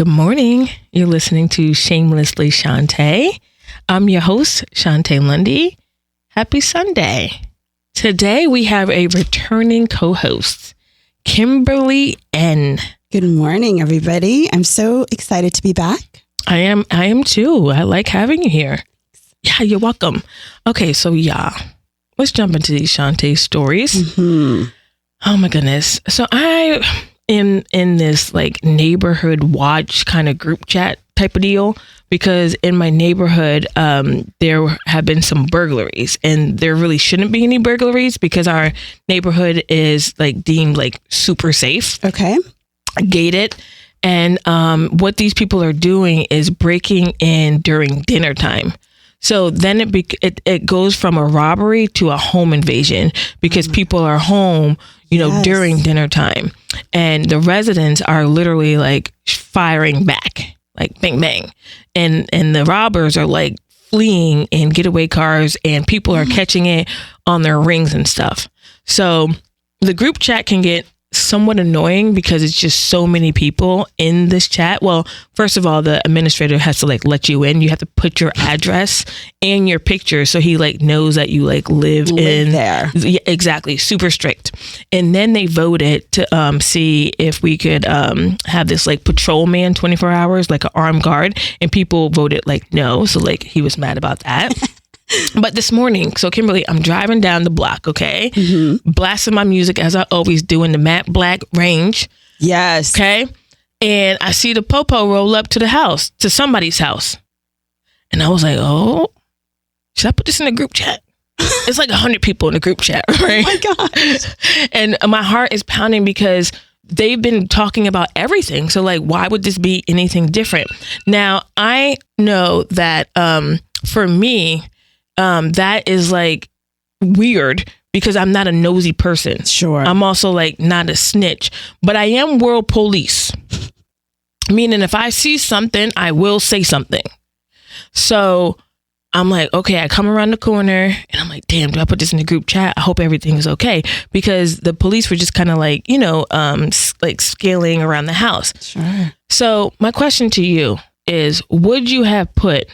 Good morning. You're listening to Shamelessly Shontay. I'm your host, Shontay Lundy. Happy Sunday. Today we have a returning co-host, Kimberly N. Good morning, everybody. I'm so excited to be back. I am too. I like having you here. Yeah, you're welcome. Okay, so let's jump into these Shontay stories. Mm-hmm. Oh my goodness. So I am in this like neighborhood watch kind of group chat type of deal because in my neighborhood, there have been some burglaries, and there really shouldn't be any burglaries because our neighborhood is like deemed like super safe. Okay. Gated. And what these people are doing is breaking in during dinner time. So then it goes from a robbery to a home invasion because people are home, Yes. during dinner time, and the residents are literally like firing back, like bang, bang. And the robbers are like fleeing in getaway cars, and people are catching it on their rings and stuff. So the group chat can get somewhat annoying because it's just so many people in this chat. Well, first of all, the administrator has to like let you in. You have to put your address and your picture so he like knows that you like live in there. Yeah, exactly. Super strict. And then they voted to see if we could have this like patrolman 24 hours, like an armed guard, and people voted like no. So like he was mad about that. But this morning, so Kimberly, I'm driving down the block, okay? Mm-hmm. Blasting my music as I always do in the matte black range, Yes. okay? And I see the popo roll up to the house, to somebody's house. And I was like, oh, should I put this in the group chat? It's like 100 people in the group chat, right? Oh my gosh. And my heart is pounding because they've been talking about everything. So like, why would this be anything different? Now, I know that for me, that is like weird because I'm not a nosy person. Sure. I'm also like not a snitch, but I am world police. Meaning if I see something, I will say something. So I'm like, okay, I come around the corner and I'm like, damn, do I put this in the group chat? I hope everything is okay. Because the police were just kind of like, like scaling around the house. Sure. So my question to you is, would you have put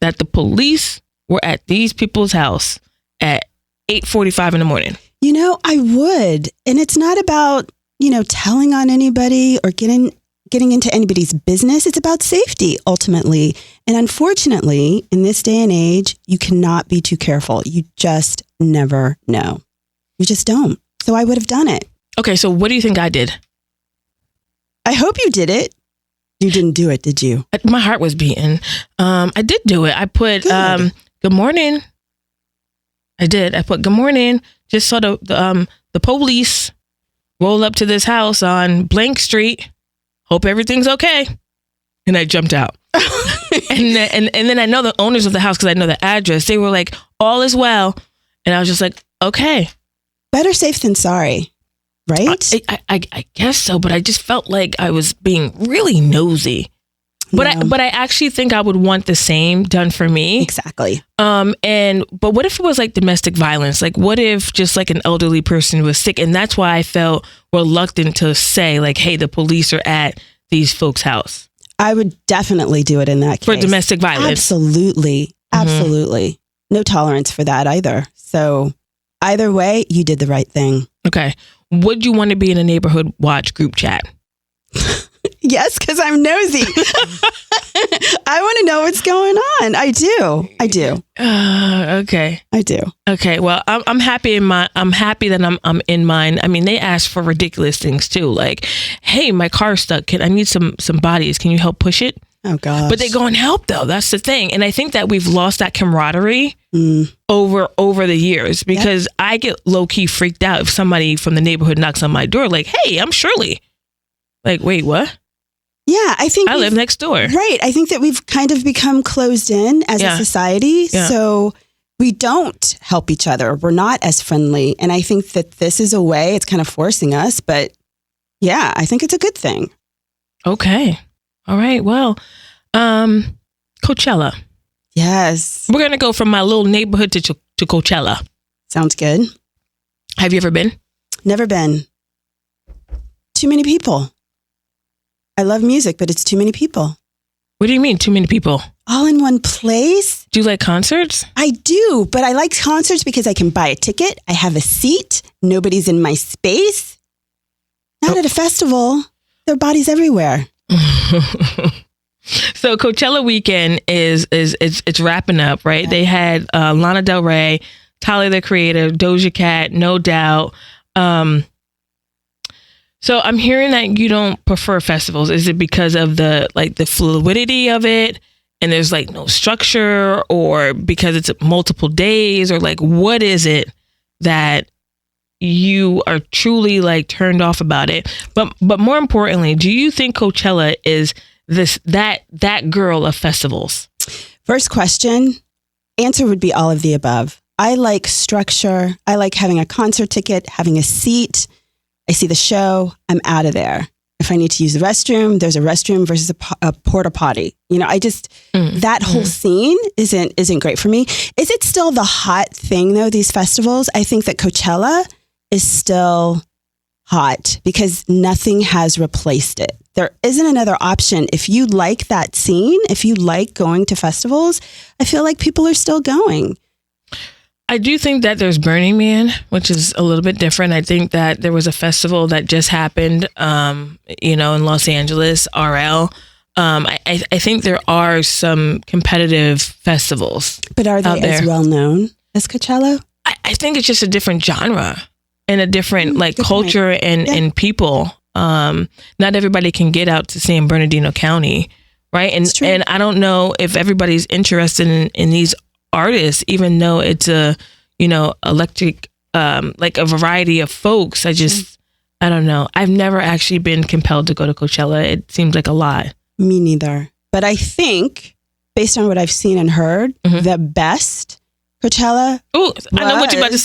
that the police were at these people's house at 8:45 in the morning? I would. And it's not about, telling on anybody or getting into anybody's business. It's about safety, ultimately. And unfortunately, in this day and age, you cannot be too careful. You just never know. You just don't. So I would have done it. Okay, so what do you think I did? I hope you did it. You didn't do it, did you? My heart was beating. I did do it. I put good morning. I did. I put good morning. Just saw the police roll up to this house on blank street. Hope everything's okay. And I jumped out. and then I know the owners of the house because I know the address. They were like, all is well. And I was just like, okay. Better safe than sorry, right? I guess so, but I just felt like I was being really nosy. But I actually think I would want the same done for me. Exactly. But what if it was like domestic violence? Like what if just like an elderly person was sick? And that's why I felt reluctant to say like, hey, the police are at these folks' house. I would definitely do it in that case. For domestic violence. Absolutely. Absolutely. No tolerance for that either. So either way, you did the right thing. Okay. Would you want to be in a neighborhood watch group chat? Yes, because I'm nosy. I want to know what's going on. I do. Okay. I do. Okay. Well, I'm happy I'm happy that I'm in mine. I mean, they ask for ridiculous things too. Like, hey, my car's stuck. I need some bodies. Can you help push it? Oh gosh. But they go and help though. That's the thing. And I think that we've lost that camaraderie over the years because I get low key freaked out if somebody from the neighborhood knocks on my door like, hey, I'm Shirley. Like, wait, what? Yeah, I think I live next door. Right. I think that we've kind of become closed in as a society. Yeah. So we don't help each other. We're not as friendly. And I think that this is a way, it's kind of forcing us. But yeah, I think it's a good thing. Okay. All right. Well, Coachella. Yes. We're going to go from my little neighborhood to Coachella. Sounds good. Have you ever been? Never been. Too many people. I love music, but it's too many people. What do you mean, too many people? All in one place? Do you like concerts? I do, but I like concerts because I can buy a ticket. I have a seat. Nobody's in my space. Not at a festival. There are bodies everywhere. So Coachella weekend is wrapping up, right? Yeah. They had Lana Del Rey, Tyler the Creator, Doja Cat, No Doubt. So I'm hearing that you don't prefer festivals. Is it because of the fluidity of it, and there's like no structure, or because it's multiple days, or like what is it that you are truly like turned off about it? But more importantly, do you think Coachella is that girl of festivals? First question, answer would be all of the above. I like structure. I like having a concert ticket, having a seat. I see the show, I'm out of there. If I need to use the restroom, there's a restroom versus a porta potty. You know, I just, that whole scene isn't great for me. Is it still the hot thing though, these festivals? I think that Coachella is still hot because nothing has replaced it. There isn't another option. If you like that scene, if you like going to festivals, I feel like people are still going. I do think that there's Burning Man, which is a little bit different. I think that there was a festival that just happened, in Los Angeles, RL. I think there are some competitive festivals. But are they as well known as Coachella? I think it's just a different genre and a different culture and people. Not everybody can get out to San Bernardino County, right? And I don't know if everybody's interested in these artists, even though it's a electric like a variety of folks. I don't know. I've never actually been compelled to go to Coachella. It seems like a lot. Me neither. But I think based on what I've seen and heard, the best Coachella. Oh, I know what you're about to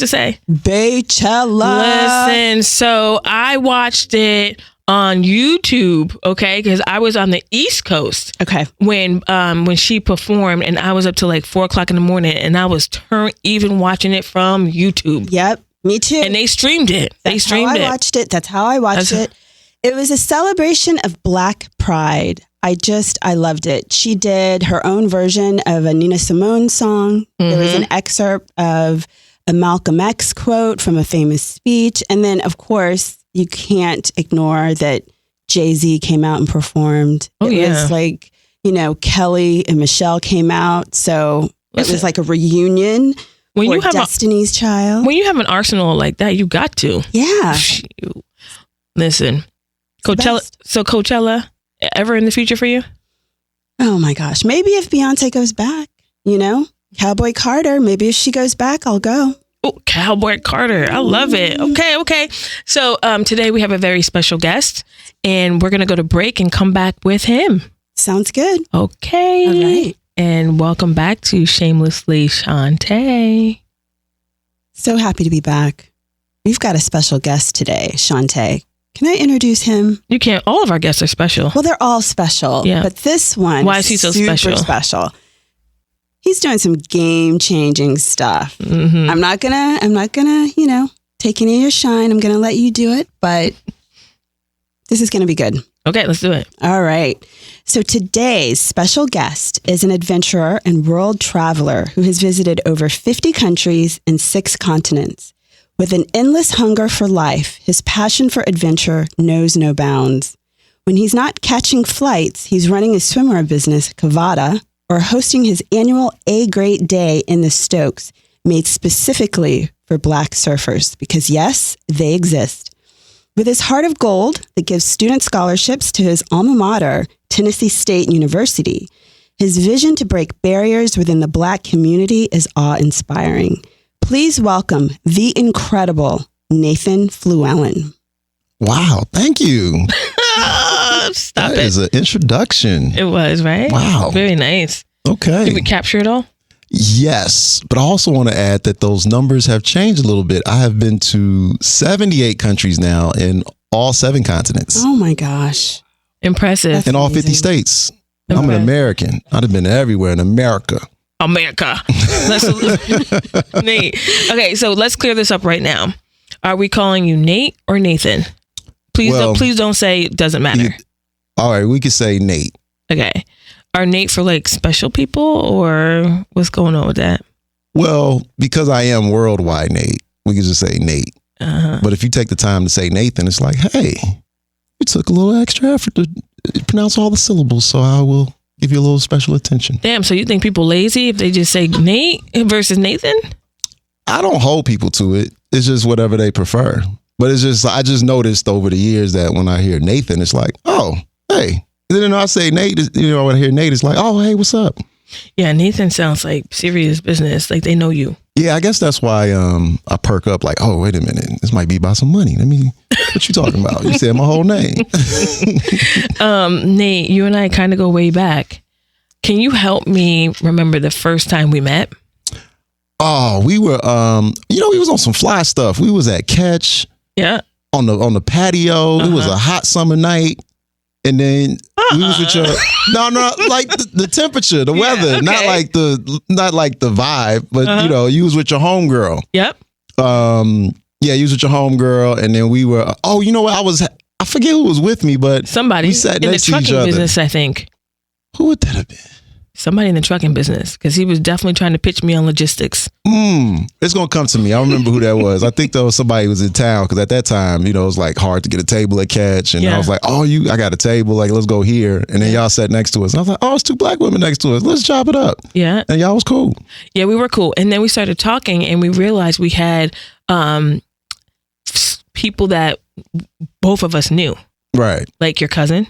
say. Baychella. Listen, so I watched it on YouTube, okay, because I was on the East Coast, okay, when she performed, and I was up till like 4:00 in the morning, and I was even watching it from YouTube. Yep, me too. And they streamed it. That's how I watched it. It was a celebration of Black Pride. I loved it. She did her own version of a Nina Simone song. There was an excerpt of a Malcolm X quote from a famous speech, and then of course, you can't ignore that Jay-Z came out and performed. It was like, Kelly and Michelle came out. So it was like a reunion when you have Destiny's Child. When you have an arsenal like that, you got to. Yeah. Listen, Coachella. So Coachella, ever in the future for you? Oh my gosh. Maybe if Beyonce goes back, Cowboy Carter, maybe if she goes back, I'll go. Oh, Cowboy Carter. I love it. Okay. So today we have a very special guest, and we're going to go to break and come back with him. Sounds good. Okay. All right. And welcome back to Shamelessly Shontay. So happy to be back. We've got a special guest today, Shontay. Can I introduce him? You can't. All of our guests are special. Well, they're all special. Yeah. But this one, why is he so super special? He's doing some game-changing stuff. I'm not gonna, take any of your shine. I'm gonna let you do it, but this is gonna be good. Okay, let's do it. All right. So today's special guest is an adventurer and world traveler who has visited over 50 countries and 6 continents. With an endless hunger for life, his passion for adventure knows no bounds. When he's not catching flights, he's running a swimwear business, Cavada, or hosting his annual A-Grade Day in the Stokes, made specifically for Black surfers, because yes, they exist. With his heart of gold that gives student scholarships to his alma mater, Tennessee State University, his vision to break barriers within the Black community is awe-inspiring. Please welcome the incredible Nathan Fluellen. Wow, thank you. Stop it. That is an introduction. It was, right? Wow. Very nice. Okay. Did we capture it all? Yes, but I also want to add that those numbers have changed a little bit. I have been to 78 countries now in all 7 continents. Oh my gosh. Impressive. That's in all amazing. 50 states. I'm an American. I'd have been everywhere in America. Nate. Okay, so let's clear this up right now. Are we calling you Nate or Nathan? Please don't say it doesn't matter. All right, we could say Nate. Okay. Are Nate for like special people, or what's going on with that? Well, because I am worldwide Nate, we could just say Nate. But if you take the time to say Nathan, it's like, hey, you took a little extra effort to pronounce all the syllables, so I will give you a little special attention. Damn, so you think people lazy if they just say Nate versus Nathan? I don't hold people to it. It's just whatever they prefer. But it's just, I just noticed over the years that when I hear Nathan, it's like, oh, hey. And then I say Nate, when I hear Nate, it's like, oh, hey, what's up? Yeah, Nathan sounds like serious business. Like they know you. Yeah, I guess that's why I perk up like, oh, wait a minute. This might be about some money. What you talking about? You said my whole name. Nate, you and I kind of go way back. Can you help me remember the first time we met? Oh, we were, we was on some fly stuff. We was at Catch. Yeah. On the patio. It was a hot summer night. And then we was with your like the temperature, the weather, okay. not like the vibe, but you was with your homegirl. Yep. You was with your homegirl, and then we were. Oh, you know what? I forget who was with me, but somebody we sat in the next to each trucking other. business, I think. Who would that have been? Somebody in the trucking business, because he was definitely trying to pitch me on logistics. It's gonna come to me. I remember who that was. I think there was somebody who was in town, because at that time, it was like hard to get a table at Catch, and I was like, oh, I got a table, like let's go here, and then y'all sat next to us. And I was like, oh, it's two black women next to us. Let's chop it up. Yeah, and y'all was cool. Yeah, we were cool, and then we started talking, and we realized we had people that both of us knew, right? Like your cousin.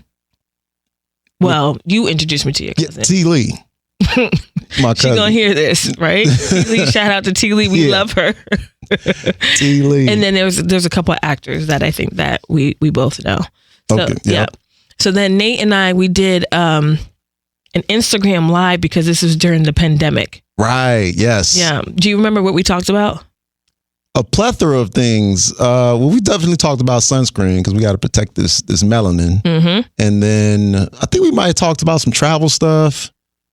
Well, you introduced me to your cousin. T. Lee. My cousin. She's gonna hear this, right? T. Lee, shout out to T. Lee. We love her. T. Lee. And then there's a couple of actors that I think that we both know. So, okay. Yeah. So then Nate and I, we did an Instagram live because this was during the pandemic. Right. Yes. Yeah. Do you remember what we talked about? A plethora of things. Well, we definitely talked about sunscreen because we got to protect this melanin. Mm-hmm. And then I think we might have talked about some travel stuff.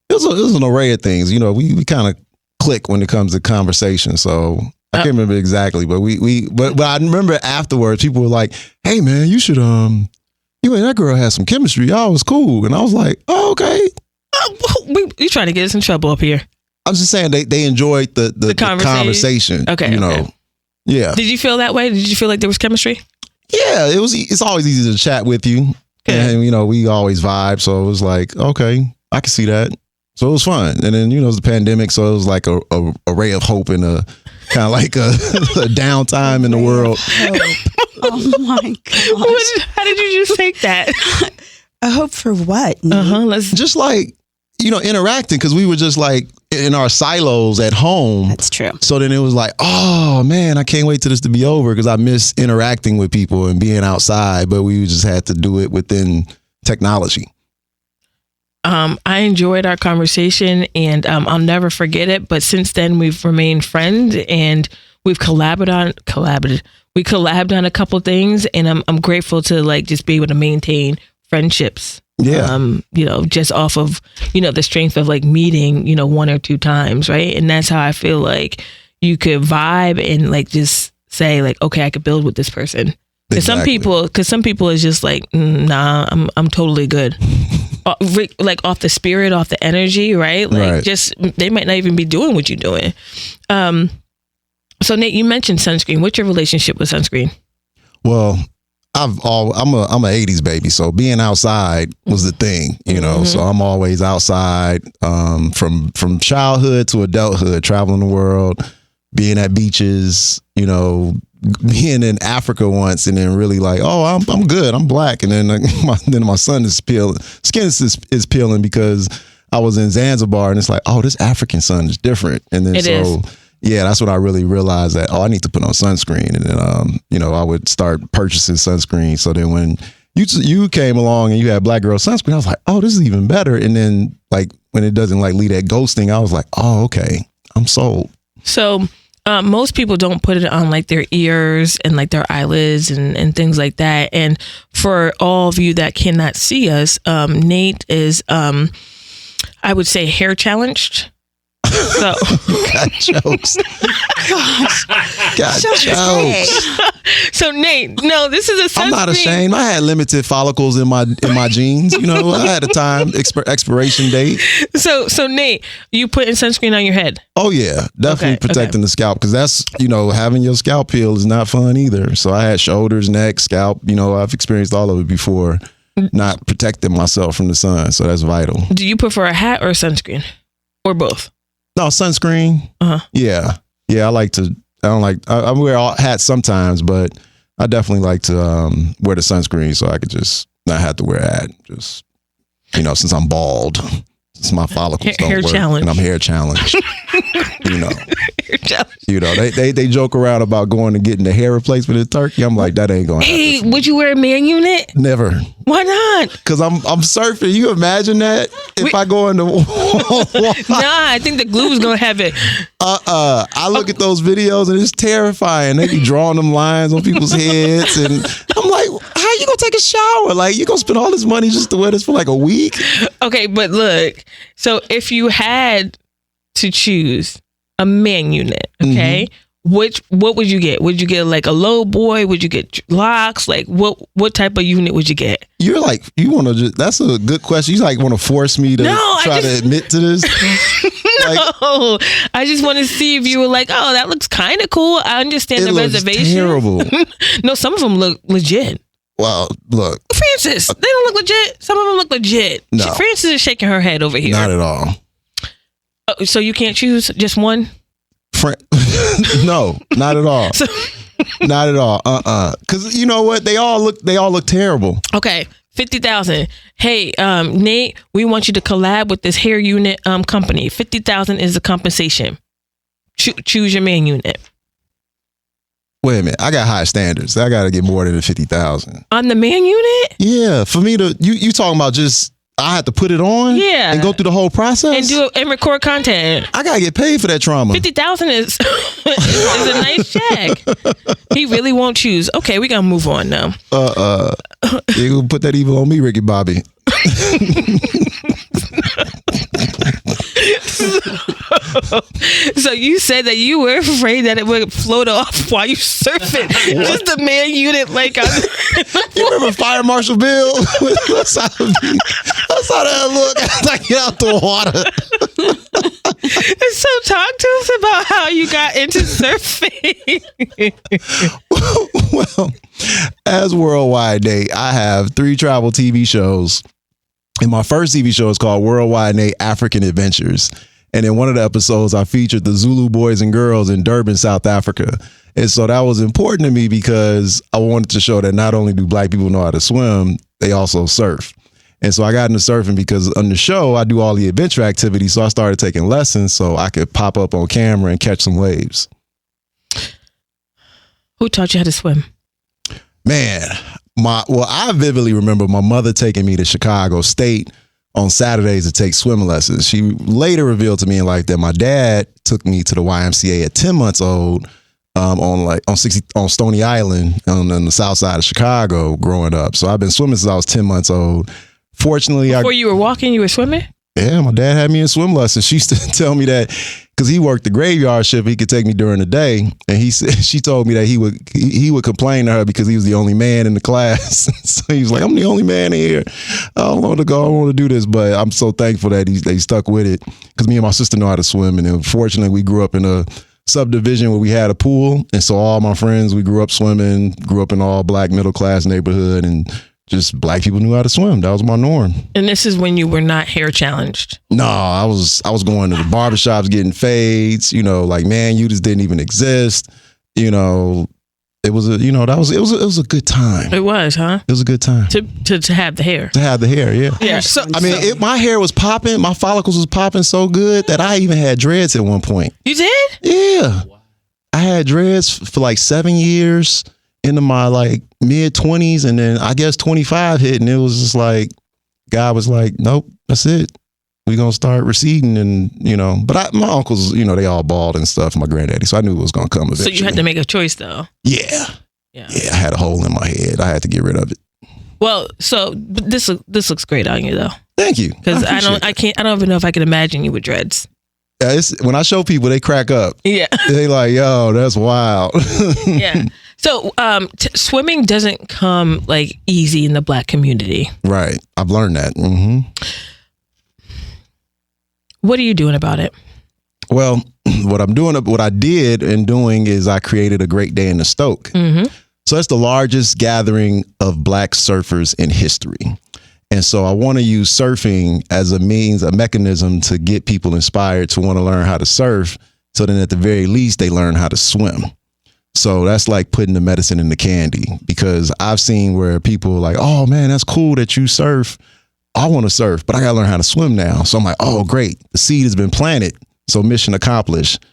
It was an array of things. We kind of click when it comes to conversation. So I can't remember exactly, but but I remember afterwards people were like, "Hey man, you should you and that girl had some chemistry. Y'all was cool." And I was like, "Oh, okay." You trying to get us in trouble up here? I'm just saying they enjoyed the conversation. Okay. Okay. Yeah. Did you feel that way? Did you feel like there was chemistry? Yeah, it's always easy to chat with you. Okay. And we always vibe. So it was like, okay, I can see that. So it was fun. And then, it was the pandemic. So it was like a ray of hope and a kind of like a downtime in the world. Oh my gosh. How did you just take that? A hope for what? Let's just like, interacting, because we were just like in our silos at home. That's true. So then it was like, oh man, I can't wait till this to be over, because I miss interacting with people and being outside, but we just had to do it within technology. I enjoyed our conversation, and I'll never forget it. But since then, we've remained friends, and we've collabed on a couple things, and I'm grateful to like just be able to maintain friendships. Yeah. Just off of the strength of like meeting one or two times, right? And that's how I feel like you could vibe and like just say like, okay, I could build with this person. Because some people is just like, nah, I'm totally good. Like off the spirit, off the energy, right? Like just they might not even be doing what you're doing. So Nate, you mentioned sunscreen. What's your relationship with sunscreen? Well, I'm a 80s baby, so being outside was the thing, Mm-hmm. So I'm always outside from childhood to adulthood, traveling the world, being at beaches, being in Africa once, and then really like, oh, I'm good, I'm black, and then my skin is peeling because I was in Zanzibar, and it's like, oh, this African sun is different, and then yeah, that's when I really realized that, I need to put on sunscreen, and then I would start purchasing sunscreen. So then when you came along and you had black girl sunscreen, I was like, oh, this is even better. And then like when it doesn't like leave that ghosting, I was like, oh, okay, I'm sold. So most people don't put it on like their ears and like their eyelids and things like that. And for all of you that cannot see us, Nate is, I would say, hair challenged. So got jokes. Gosh. Got jokes. So Nate, no, this is a sunscreen. I'm not ashamed. I had limited follicles in my jeans. You know, I had a time expiration date. So Nate, you putting sunscreen on your head? Oh yeah, definitely protecting the scalp, because that's, you know, having your scalp peel is not fun either. So I had shoulders, neck, scalp. You know, I've experienced all of it before. Not protecting myself from the sun, so that's vital. Do you prefer a hat or a sunscreen, or both? No, sunscreen. Yeah. I like to. I wear all hats sometimes, but I definitely like to wear the sunscreen so I could just not have to wear a hat. Just, you know, since I'm bald, since my follicles don't work, and I'm hair challenged. You know. You know, they joke around about going and getting the hair replacement in Turkey. I'm like, that ain't going to happen. Hey, would you wear a man unit? Never. Why not? Because I'm surfing. You imagine that if I go in the Nah, I think the glue is going to have it. I look at those videos and it's terrifying. They be drawing them lines on people's heads, and I'm like, how you gonna take a shower? Like, you gonna spend all this money just to wear this for like a week? Okay, but look, so if you had to choose a man unit, okay, what would you get? Would you get like a low boy? Would you get locks? Like what type of unit would you get? You're like, you want to just, that's a good question. You like want to force me to to admit to this? No, I just want to see if you were like, oh, that looks kind of cool. I understand the reservation. Terrible. No, some of them look legit. Well, look, Francis, they don't look legit. Some of them look legit. No. Francis is shaking her head over here. Not at all. Oh, so you can't choose just one? No, not at all. Not at all. Because you know what? They all look terrible. Okay. 50,000. Hey, Nate, we want you to collab with this hair unit company. 50,000 is the compensation. Choose your man unit. Wait a minute. I got high standards. I got to get more than 50,000 on the man unit. Yeah, for me to you talking about just I have to put it on, and go through the whole process and do it and record content. I gotta get paid for that trauma. 50,000 is a nice check. He really won't choose. Okay, we gotta move on now. You gonna put that evil on me, Ricky Bobby? So you said that you were afraid that it would float off while you surfing. Just the man unit, like you remember Fire Marshal Bill? That's how that look as I get out the water. So talk to us about how you got into surfing. Well, as Worldwide Nate, I have 3 travel TV shows. And my first TV show is called Worldwide Nate African Adventures. And in one of the episodes, I featured the Zulu boys and girls in Durban, South Africa. And so that was important to me because I wanted to show that not only do black people know how to swim, they also surf. And so I got into surfing because on the show, I do all the adventure activities. So I started taking lessons so I could pop up on camera and catch some waves. Who taught you how to swim? Man, I vividly remember my mother taking me to Chicago State on Saturdays to take swimming lessons. She later revealed to me in life that my dad took me to the YMCA at 10 months old on Stony Island on the south side of Chicago growing up. So I've been swimming since I was 10 months old. Fortunately, before you were walking, you were swimming? Yeah, my dad had me in swim lessons. She used to tell me that because he worked the graveyard shift, he could take me during the day. And she told me that he would complain to her because he was the only man in the class. So he was like, I'm the only man in here. I don't want to go. I don't want to do this. But I'm so thankful that they stuck with it because me and my sister know how to swim. And unfortunately, we grew up in a subdivision where we had a pool. And so all my friends, we grew up swimming, grew up in all black middle class neighborhood, and just black people knew how to swim. That was my norm. And this is when you were not hair challenged? No, I was going to the barbershops getting fades. You know, like, man, you just didn't even exist. You know, it was a good time. It was, huh? It was a good time to have the hair. To have the hair, yeah. Yeah. So I mean, my hair was popping. My follicles was popping so good that I even had dreads at one point. You did? Yeah. I had dreads for like 7 years. Into my like mid 20s, and then I guess 25 hit, and it was just like God was like, nope, that's it. We're gonna start receding, and but my uncles, they all bald and stuff, my granddaddy, so I knew it was gonna come eventually. So you had to make a choice though. Yeah. I had a hole in my head. I had to get rid of it. Well, so this looks great on you though. Thank you. Because I don't even know if I can imagine you with dreads. When I show people, they crack up. Yeah. They like, yo, that's wild. Yeah. So swimming doesn't come like easy in the Black community. Right. I've learned that. Mm-hmm. What are you doing about it? Well, what I did in doing is I created a Great Day in the Stoke. Mm-hmm. So it's the largest gathering of Black surfers in history. And so I want to use surfing as a mechanism to get people inspired to want to learn how to surf. So then at the very least, they learn how to swim. So that's like putting the medicine in the candy, because I've seen where people are like, oh man, that's cool that you surf. I want to surf, but I got to learn how to swim now. So I'm like, oh, great. The seed has been planted. So mission accomplished.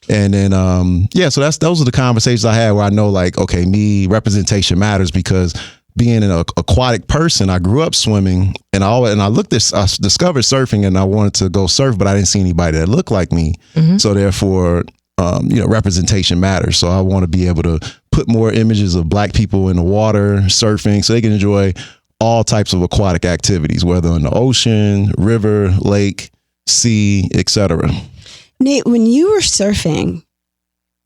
And then, so those are the conversations I had where I know like, okay, representation matters, because being an aquatic person, I grew up swimming, and I discovered surfing, and I wanted to go surf, but I didn't see anybody that looked like me. Mm-hmm. So therefore, representation matters. So I want to be able to put more images of Black people in the water surfing, so they can enjoy all types of aquatic activities, whether in the ocean, river, lake, sea, etc. Nate, when you were surfing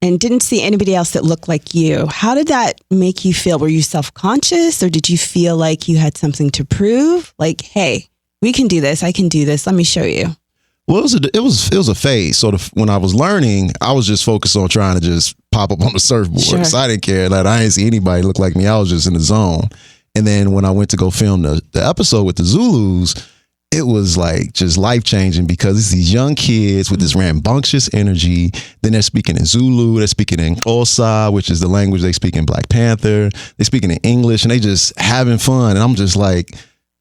and didn't see anybody else that looked like you, how did that make you feel? Were you self-conscious, or did you feel like you had something to prove? Like, hey, we can do this. I can do this. Let me show you. Well, it was a phase. So when I was learning, I was just focused on trying to just pop up on the surfboard. Sure. So I didn't care. Like, I didn't see anybody look like me. I was just in the zone. And then when I went to go film the episode with the Zulus, it was like just life-changing, because it's these young kids with this rambunctious energy. Then they're speaking in Zulu, they're speaking in Xhosa, which is the language they speak in Black Panther. They're speaking in English, and they just having fun. And I'm just like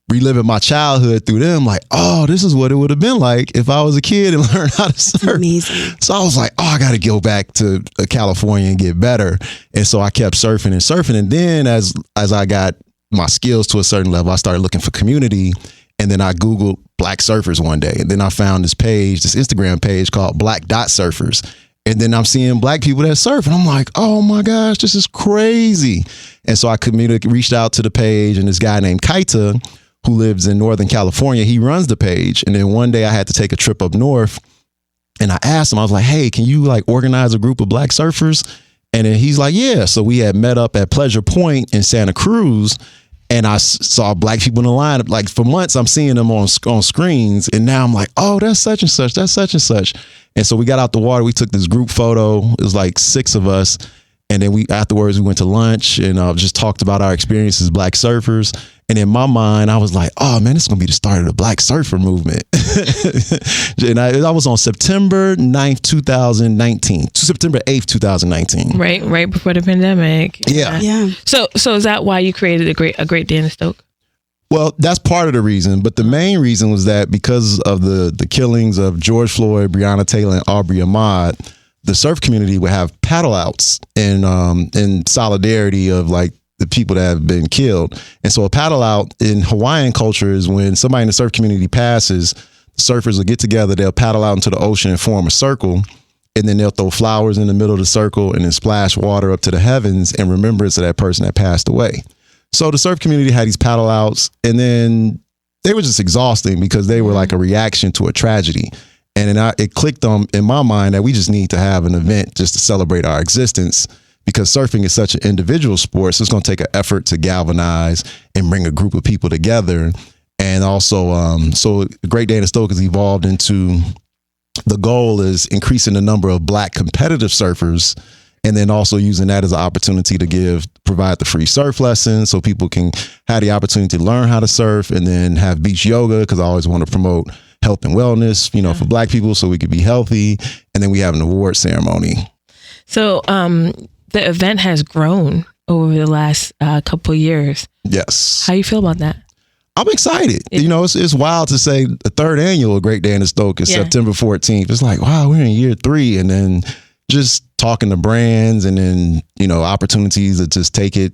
reliving my childhood through them, like, oh, this is what it would have been like if I was a kid and learned how to surf. Amazing. So I was like, oh, I got to go back to California and get better. And so I kept surfing. And then as I got my skills to a certain level, I started looking for community. And then I Googled Black surfers one day. And then I found this Instagram page called Black Dot Surfers. And then I'm seeing Black people that surf. And I'm like, oh my gosh, this is crazy. And so I reached out to the page, and this guy named Kaita, who lives in Northern California, he runs the page. And then one day I had to take a trip up north, and I asked him, I was like, hey, can you like organize a group of Black surfers? And then he's like, yeah. So we had met up at Pleasure Point in Santa Cruz. And I saw Black people in the lineup. Like for months, I'm seeing them on screens. And now I'm like, oh, that's such and such. That's such and such. And so we got out the water. We took this group photo. It was like 6 of us. And then afterwards, we went to lunch and just talked about our experiences as Black surfers. And in my mind, I was like, oh, man, this is going to be the start of the Black surfer movement. And I was on September 9th, 2019. September 8th, 2019. Right before the pandemic. Yeah. So is that why you created a Great Day in the Stoke? Well, that's part of the reason. But the main reason was that because of the killings of George Floyd, Breonna Taylor, and Aubrey Ahmaud, the surf community would have paddle outs in solidarity of like the people that have been killed. And so a paddle out in Hawaiian culture is when somebody in the surf community passes, the surfers will get together, they'll paddle out into the ocean and form a circle, and then they'll throw flowers in the middle of the circle and then splash water up to the heavens in remembrance of that person that passed away. So the surf community had these paddle outs, and then they were just exhausting because they were like a reaction to a tragedy. And then it clicked in my mind that we just need to have an event just to celebrate our existence, because surfing is such an individual sport. So it's going to take an effort to galvanize and bring a group of people together. And also, so Great Day in the Stoke has evolved into, the goal is increasing the number of Black competitive surfers, and then also using that as an opportunity to provide the free surf lessons so people can have the opportunity to learn how to surf, and then have beach yoga, because I always want to promote health and wellness, for Black people, so we could be healthy. And then we have an award ceremony. So the event has grown over the last couple of years. Yes. How you feel about that? I'm excited. It's wild to say the 3rd annual Great Day in the Stoke is September 14th. It's like, wow, we're in year 3. And then just talking to brands, and then, opportunities to just take it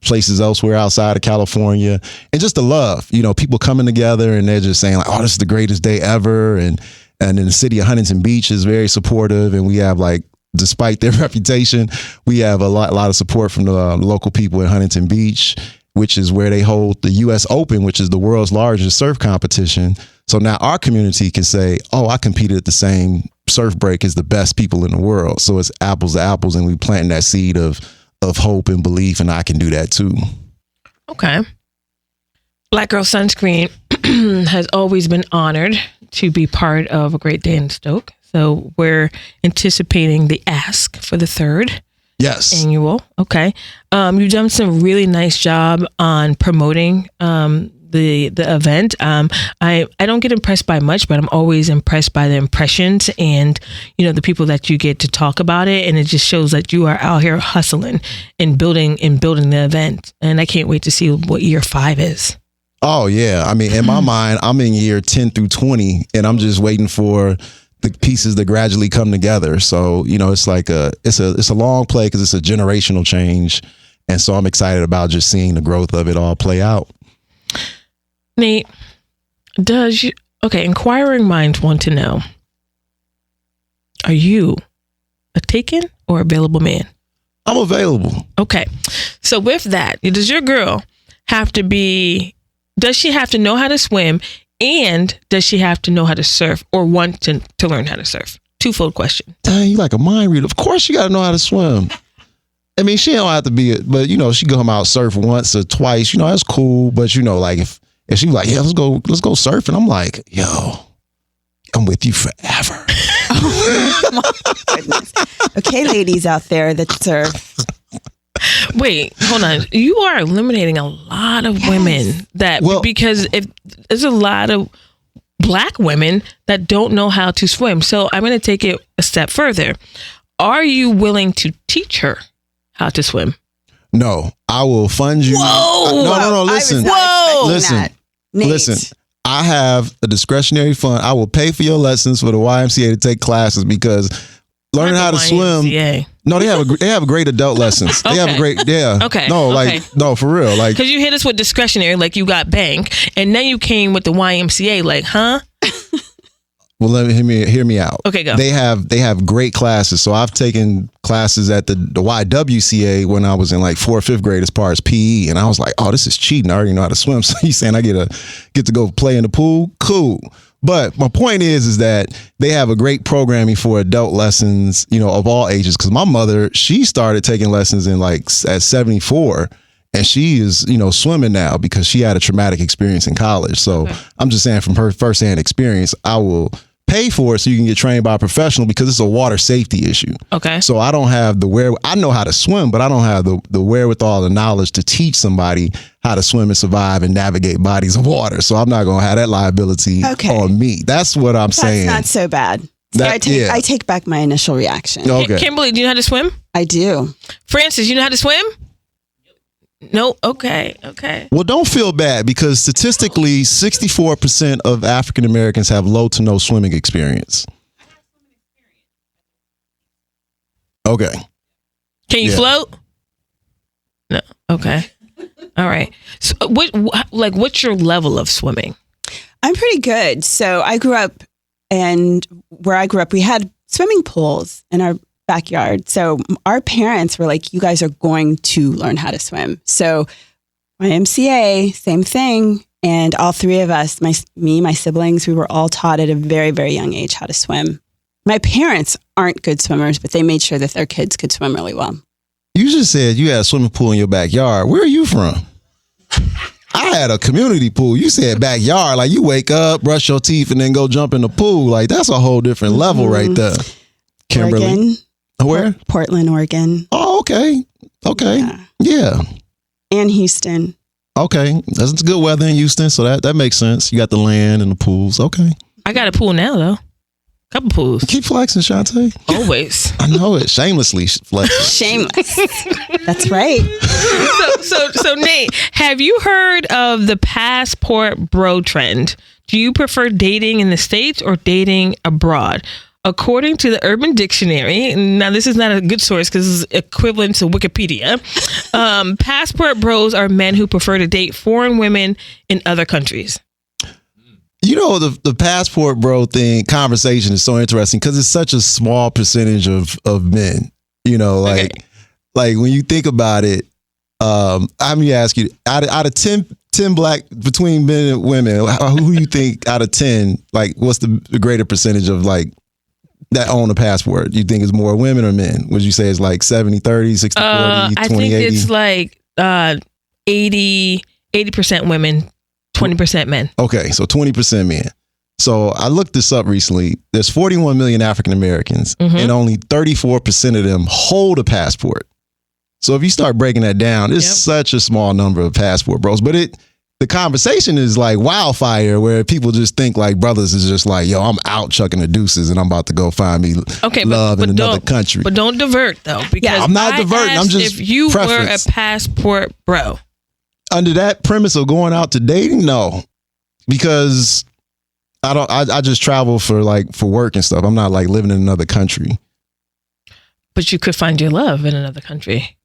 places elsewhere outside of California, and just the love, people coming together and they're just saying like, oh, this is the greatest day ever. And in the city of Huntington Beach is very supportive. And we have like, despite their reputation, we have a lot of support from the local people in Huntington Beach, which is where they hold the U.S. Open, which is the world's largest surf competition. So now our community can say, oh, I competed at the same surf break is the best people in the world. So it's apples to apples, and we planting that seed of hope and belief, and I can do that too. Okay. Black Girl Sunscreen has always been honored to be part of A Great Day in Stoke. So we're anticipating the ask for the 3rd annual. Okay. You've done some really nice job on promoting the event. I don't get impressed by much, but I'm always impressed by the impressions and, the people that you get to talk about it. And it just shows that you are out here hustling and building the event. And I can't wait to see what year 5 is. Oh yeah. I mean, in my mind, I'm in year 10 through 20, and I'm just waiting for the pieces to gradually come together. So, it's like it's a long play because it's a generational change. And so I'm excited about just seeing the growth of it all play out. Nate, inquiring minds want to know, are you a taken or available man? I'm available. Okay. So with that, does your girl does she have to know how to swim, and does she have to know how to surf or want to learn how to surf? Twofold question. Dang, you like a mind reader. Of course you got to know how to swim. I mean, she don't have to be, but she come out surf once or twice, that's cool. But like if she like, yeah, let's go surfing. I'm like, yo, I'm with you forever. Oh my goodness. Okay, ladies out there that surf. Wait, hold on. You are eliminating a lot of women because if there's a lot of Black women that don't know how to swim. So I'm going to take it a step further. Are you willing to teach her how to swim? No, I will fund you. Whoa! No. Listen. Listen. I have a discretionary fund. I will pay for your lessons for the YMCA to take classes because learning how to swim. No, they have great adult lessons. They have a great, Okay. No, for real. Like, because you hit us with discretionary, like you got bank, and then you came with the YMCA, like, huh? Well, hear me out. Okay, go. They have great classes. So I've taken classes at the YWCA when I was in like 4th, 5th grade as far as PE, and I was like, oh, this is cheating. I already know how to swim. So he's saying I get to go play in the pool? Cool. But my point is that they have a great programming for adult lessons, of all ages. Because my mother, she started taking lessons at 74, and she is, swimming now because she had a traumatic experience in college. So I'm just saying from her firsthand experience, I will pay for it so you can get trained by a professional because it's a water safety issue. Okay. So I don't have I know how to swim, but I don't have the wherewithal, the knowledge to teach somebody how to swim and survive and navigate bodies of water. So I'm not going to have that liability on me. That's what I'm saying. That's not so bad. I take back my initial reaction. Okay. Kimberly, do you know how to swim? I do. Francis, you know how to swim? No. Okay. Well, don't feel bad because statistically, 64% of African Americans have low to no swimming experience. Okay. Can you float? No. Okay. All right. So, what's your level of swimming? I'm pretty good. So I grew up, and where I grew up, we had swimming pools in our backyard. So our parents were like, you guys are going to learn how to swim. So my MCA, same thing. And all three of us, my siblings, we were all taught at a very, very young age how to swim. My parents aren't good swimmers, but they made sure that their kids could swim really well. You just said you had a swimming pool in your backyard. Where are you from? I had a community pool. You said backyard. Like you wake up, brush your teeth, and then go jump in the pool. Like that's a whole different level right there. Kimberly. Oregon. Where? Portland, Oregon. Oh, okay. Yeah. And Houston. Okay. That's good weather in Houston, so that makes sense. You got the land and the pools. Okay. I got a pool now, though. Couple pools. Keep flexing, Shontay. Always. I know it. Shamelessly flexing. Shameless. That's right. So Nate, have you heard of the passport bro trend? Do you prefer dating in the States or dating abroad? According to the Urban Dictionary, now this is not a good source because it's equivalent to Wikipedia, passport bros are men who prefer to date foreign women in other countries. You know, the passport bro conversation is so interesting because it's such a small percentage of men. You know, like when you think about it, I'm going to ask you, out of 10 black, between men and women, who you think out of 10, like what's the greater percentage of like that own a passport? You think it's more women or men? Would you say it's like 70-30, 60-40, 20-80? I think it's like 80% women, 20% men. Okay, so 20% men. So I looked this up recently. There's 41 million African Americans, and only 34% of them hold a passport. So if you start breaking that down, it's such a small number of passport bros. But the conversation is like wildfire, where people just think like brothers is just like, yo, I'm out chucking the deuces and I'm about to go find me love in another country. But don't divert though, because I'm not diverting. I'm just if you preference. were a passport bro. Under that premise of going out to dating, no, because I just travel for work and stuff. I'm not like living in another country. But you could find your love in another country.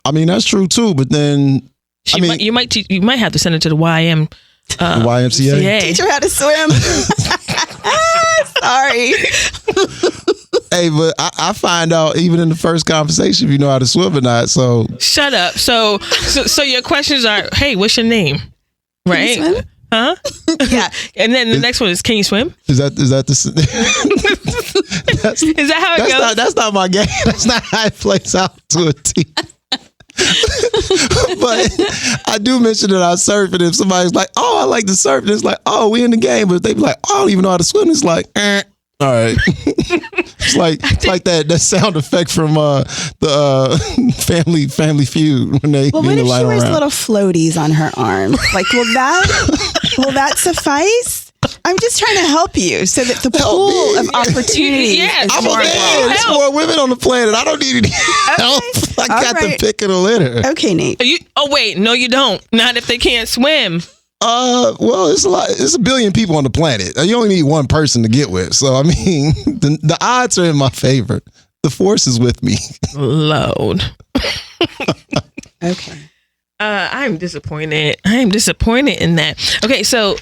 I mean, that's true too. But then you might have to send it to the YM. The YMCA. Teach her how to swim. Sorry. Hey, but I find out even in the first conversation if you know how to swim or not. So shut up. So your questions are, hey, what's your name? Right? Can you swim? Huh? Yeah. And then the next one is, can you swim? Is that is that how it goes? That's not my game. That's not how it plays out to a T. But I do mention that I surf, and if somebody's like, "Oh, I like to surf," and it's like, "Oh, we in the game," but if they be like, "Oh, I don't even know how to swim," it's like, all right. It's like that sound effect from the Family Feud when they. Well, what if she wears little floaties on her arm? Like, will that suffice? I'm just trying to help you so that the pool of opportunity. Yes, I'm a man. There's more women on the planet. I don't need any help. I got the pick of the litter. Okay, Nate. Wait, no, you don't. Not if they can't swim. Well, it's a lot. It's a billion people on the planet. You only need one person to get with. So I mean, the odds are in my favor. The force is with me. Load. Okay. I'm disappointed. I am disappointed in that. Okay, so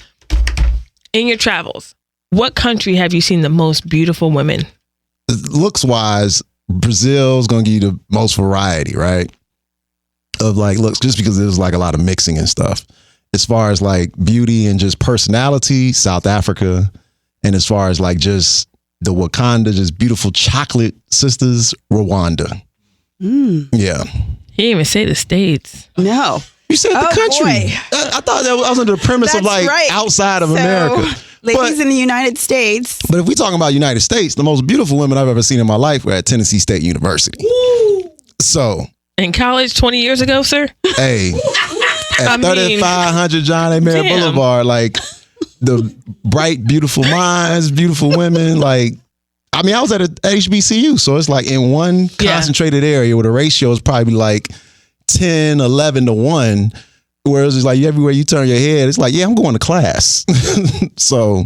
in your travels, what country have you seen the most beautiful women? Looks wise, Brazil's gonna give you the most variety, right? Of like looks, just because there's like a lot of mixing and stuff. As far as like beauty and just personality, South Africa. And as far as like just the Wakanda, just beautiful chocolate sisters, Rwanda. Yeah. He didn't even say the States. No. You said the country. I thought that was under the premise of like outside of America. Ladies in the United States. But if we talking about United States, the most beautiful women I've ever seen in my life were at Tennessee State University. Woo! So. In college 20 years ago, sir? Hey. At 3500 John A. Mayer Boulevard, like the bright, beautiful minds, beautiful women. Like, I mean, I was at a HBCU, so it's like in one concentrated area where the ratio is probably like 10, 11 to 1. Whereas it's like everywhere you turn your head, it's like, yeah, I'm going to class. So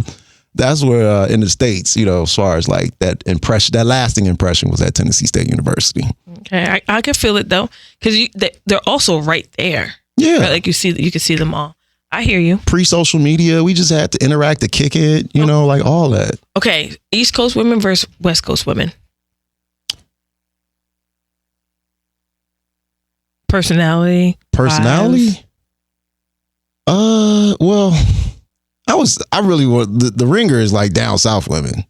that's where in the States, you know, as far as like that impression, that lasting impression was at Tennessee State University. Okay, I can feel it though, because they're also right there. Yeah, right? Like you can see them all. I hear you. Pre-social media, we just had to interact to kick it, you know, like all that. Okay, East Coast women versus West Coast women. Personality. Vibes. Well, I really want the ringer is like down south women.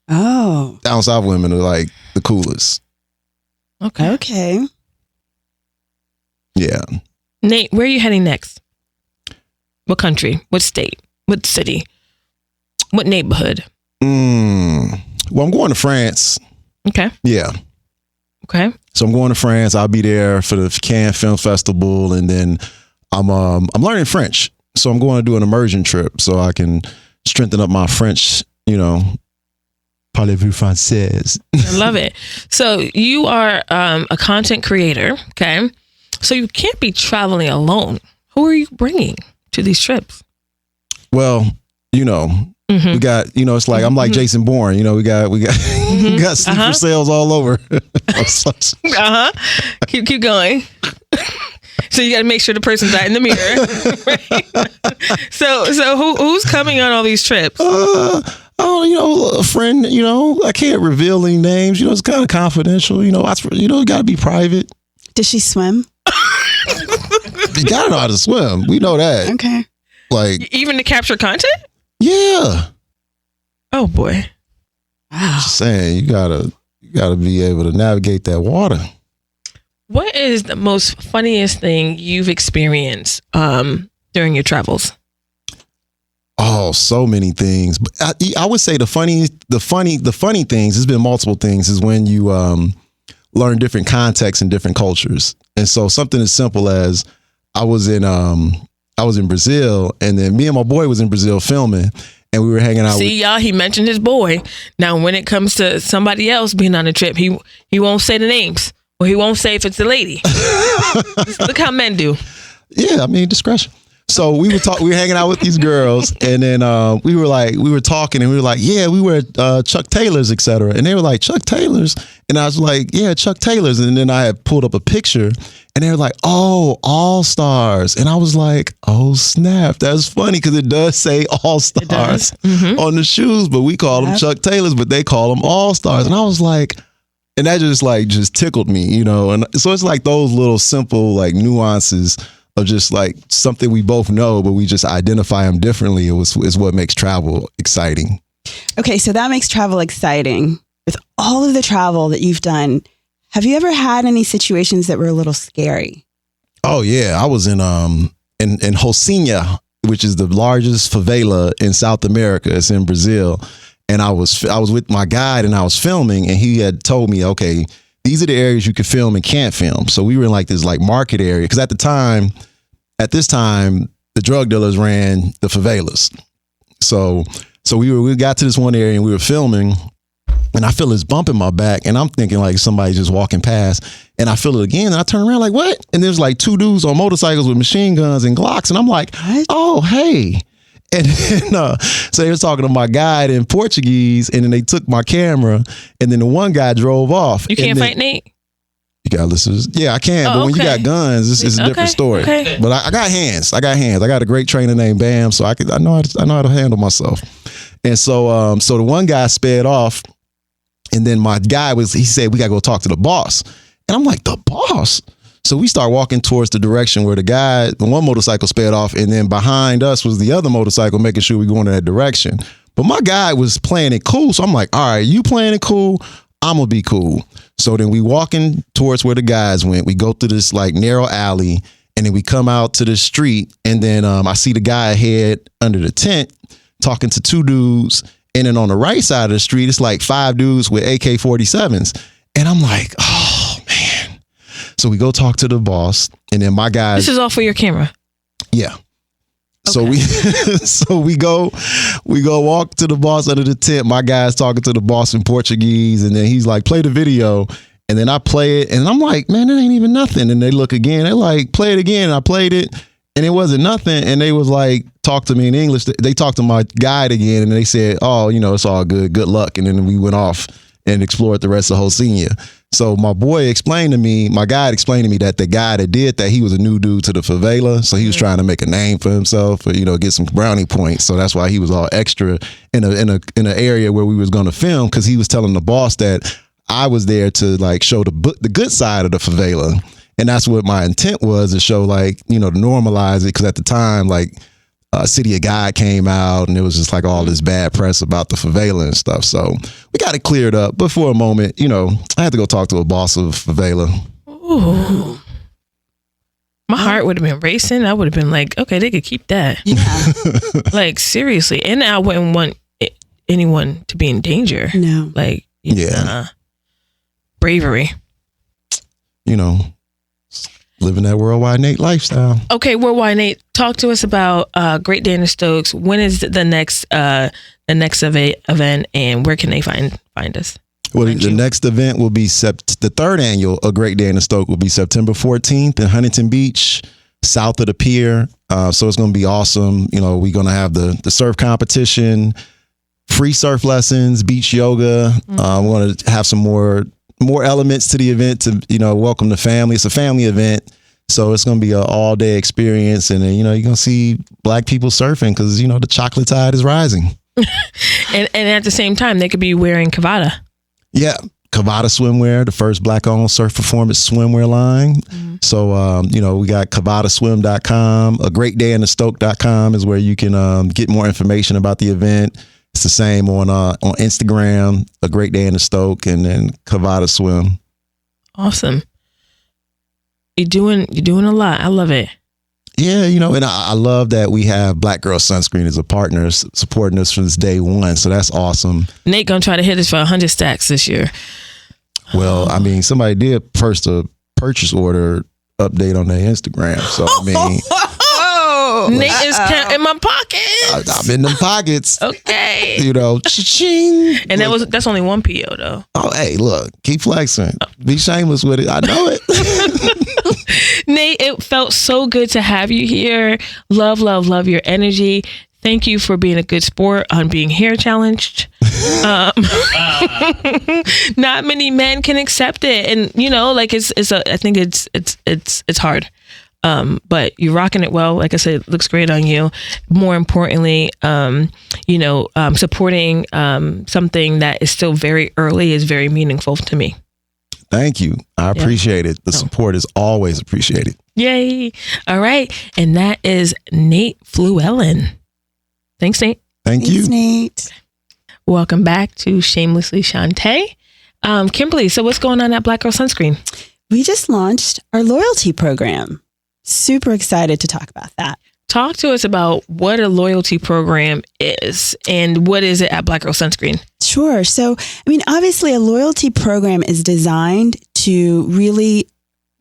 Oh. Down south women are like the coolest. Okay. Yeah. Nate, where are you heading next? What country? What state? What city? What neighborhood? Well, I'm going to France. Okay. Yeah. Okay. So I'm going to France. I'll be there for the Cannes Film Festival, and then I'm learning French. So I'm going to do an immersion trip so I can strengthen up my French, you know. Parlez-vous français? I love it. So you are a content creator, okay? So you can't be traveling alone. Who are you bringing to these trips? Well, you know, we got, you know, it's like I'm like Jason Bourne. You know, we got we got sleeper cells all over. Keep going. So you got to make sure the person's not in the mirror. Right? So who's coming on all these trips? Oh, you know, a friend. You know, I can't reveal any names. You know, it's kind of confidential. You know, it got to be private. Does she swim? You gotta know how to swim. We know that. Okay. Like even to capture content? Yeah. Oh boy. Wow. Just saying, you gotta be able to navigate that water. What is the most funniest thing you've experienced during your travels? Oh, so many things. But I would say the funny things, there's been multiple things, is when you learn different contexts and different cultures. And so something as simple as I was in Brazil, and then me and my boy was in Brazil filming, and we were hanging out. See, y'all, he mentioned his boy. Now, when it comes to somebody else being on a trip, he won't say the names, or he won't say if it's a lady. Just look how men do. Yeah, I mean, discretion. So we were hanging out with these girls, and then we were talking, and we were like, yeah, we were at Chuck Taylor's, etc. And they were like, Chuck Taylor's? And I was like, yeah, Chuck Taylor's. And then I had pulled up a picture, and they were like, oh, All Stars. And I was like, oh, snap. That's funny, because it does say All Stars on the shoes, but we call them Chuck Taylor's, but they call them All Stars. And I was like, and that just tickled me, you know? And so it's like those little simple like nuances of just like something we both know, but we just identify them differently. Is what makes travel exciting. Okay, so that makes travel exciting. With all of the travel that you've done, have you ever had any situations that were a little scary? Oh yeah, I was in Rocinha, which is the largest favela in South America. It's in Brazil, and I was with my guide, and I was filming, and he had told me, okay, these are the areas you can film and can't film. So we were in like this like market area, because at this time, the drug dealers ran the favelas. So we got to this one area, and we were filming, and I feel this bump in my back, and I'm thinking like somebody just walking past, and I feel it again, and I turn around like, what? And there's like two dudes on motorcycles with machine guns and Glocks, and I'm like, what? Oh, hey. And then, so they was talking to my guide in Portuguese, and then they took my camera, and then the one guy drove off. You can't fight Nate? You got listeners. Yeah, I can, but when you got guns, it's a different story. Okay. But I got hands. I got a great trainer named Bam, so I know how to handle myself. And so the one guy sped off, and then my guy he said, we gotta go talk to the boss. And I'm like, the boss? So we start walking towards the direction where the one motorcycle sped off, and then behind us was the other motorcycle, making sure we go in that direction. But my guy was playing it cool, so I'm like, all right, you playing it cool, I'm gonna be cool. So then we walking towards where the guys went. We go through this like narrow alley, and then we come out to the street, and then I see the guy ahead under the tent talking to two dudes, and then on the right side of the street, it's like 5 dudes with AK-47s, and I'm like, oh man. So we go talk to the boss, and then my guy. This is all for your camera. Yeah. Okay. So we go walk to the boss under the tent. My guy's talking to the boss in Portuguese, and then he's like, play the video. And then I play it, and I'm like, man, it ain't even nothing. And they look again, they're like, play it again. And I played it, and it wasn't nothing. And they was like, talk to me in English. They talked to my guide again, and they said, oh, it's all good. Good luck. And then we went off and explored the rest of Rocinha. So my guide explained to me that the guy that did that, he was a new dude to the favela. So he was trying to make a name for himself, or, get some brownie points. So that's why he was all extra in an area where we was going to film, because he was telling the boss that I was there to like show the good side of the favela. And that's what my intent was, to show like, to normalize it. Because at the time, like, City of God came out, and it was just like all this bad press about the favela and stuff. So we got it cleared up. But for a moment, I had to go talk to a boss of favela. Ooh. My heart would have been racing. I would have been like, okay, they could keep that. Yeah. Like, seriously. And I wouldn't want anyone to be in danger. No. Like, yeah. Bravery. Living that Worldwide Nate lifestyle. Okay, Worldwide Nate, talk to us about Great Day in the Stokes. When is the next event, and where can they find us? Well, the next event will be the third annual A Great Day in the Stoke will be September 14th in Huntington Beach, south of the pier. So it's going to be awesome. We're going to have the surf competition, free surf lessons, beach yoga. We're going to have some more elements to the event to, welcome the family. It's a family event. So it's going to be an all day experience. And then, you're going to see Black people surfing, because, the chocolate tide is rising. and at the same time, they could be wearing Kavada. Yeah. Kavada Swimwear, the first Black owned surf performance swimwear line. Mm-hmm. So, we got KavadaSwim.com, agreatdayinthestoke.com is where you can get more information about the event. It's the same on Instagram, A Great Day in the Stoke, and then Kavada Swim. Awesome. You're doing a lot. I love it. Yeah, you know, and I love that we have Black Girl Sunscreen as a partner supporting us since day one. So that's awesome. Nate gonna try to hit us for 100 stacks this year. Well, I mean, somebody did post a purchase order update on their Instagram. So, I mean, Nate is in my pocket. I'm in them pockets. Okay. You know, cha-ching. And that's only one PO though. Oh, hey, look, keep flexing. Be shameless with it. I know it. Nate, it felt so good to have you here. Love your energy. Thank you for being a good sport on being hair challenged. Not many men can accept it, and you know, like I think it's hard. But you're rocking it well. Like I said, it looks great on you. More importantly, supporting something that is still very early is very meaningful to me. Thank you. I appreciate it. The support is always appreciated. Yay. All right. And that is Nate Fluellen. Thanks, Nate. Thanks, you. Nate. Welcome back to Shamelessly Shontay. Kimberly, so what's going on at Black Girl Sunscreen? We just launched our loyalty program. Super excited to talk about that. Talk to us about what a loyalty program is and what is it at Black Girl Sunscreen? Sure. So, I mean, obviously a loyalty program is designed to really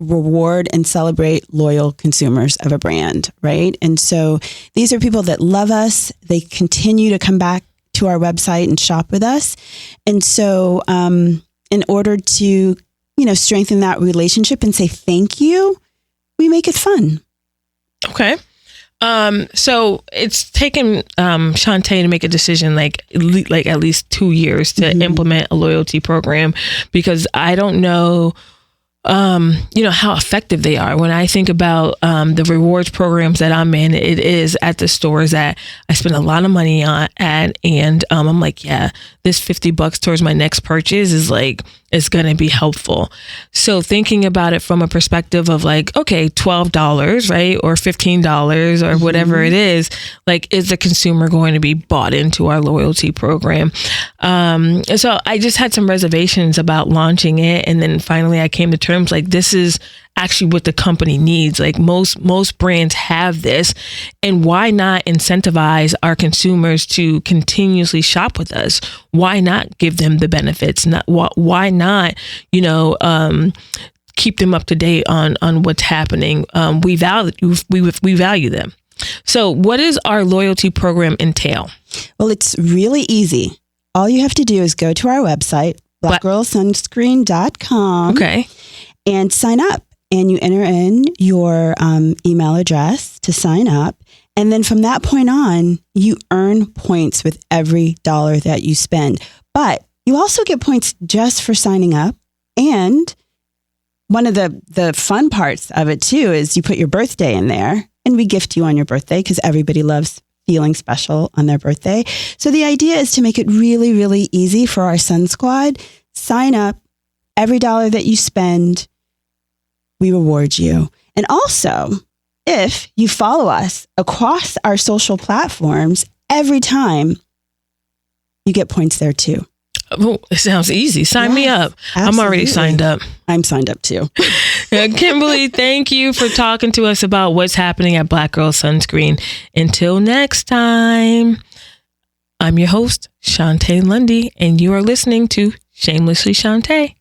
reward and celebrate loyal consumers of a brand, right? And so these are people that love us. They continue to come back to our website and shop with us. And so in order to, strengthen that relationship and say thank you, we make it fun. Okay. So it's taken Shontay to make a decision like at least 2 years to implement a loyalty program, because I don't know how effective they are. When I think about the rewards programs that I'm in, it is at the stores that I spend a lot of money on at, and I'm like, yeah, this $50 towards my next purchase is going to be helpful. So thinking about it from a perspective of like, okay, $12, right? Or $15 or whatever it is the consumer going to be bought into our loyalty program? So I just had some reservations about launching it. And then finally I came to terms this is actually what the company needs. Most brands have this, and why not incentivize our consumers to continuously shop with us? Why not give them the benefits? Why not, keep them up to date on what's happening? We value them. So what does our loyalty program entail? Well, it's really easy. All you have to do is go to our website, blackgirlsunscreen.com. Okay. And sign up. And you enter in your email address to sign up. And then from that point on, you earn points with every dollar that you spend. But you also get points just for signing up. And one of the fun parts of it too is you put your birthday in there, and we gift you on your birthday because everybody loves feeling special on their birthday. So the idea is to make it really, really easy for our Sun Squad. Sign up. Every dollar that you spend, we reward you. And also, if you follow us across our social platforms, every time you get points there too. Oh, it sounds easy. Sign me up. Absolutely. I'm already signed up. I'm signed up too. Kimberly, thank you for talking to us about what's happening at Black Girl Sunscreen. Until next time, I'm your host, Shontay Lundy, and you are listening to Shamelessly Shontay.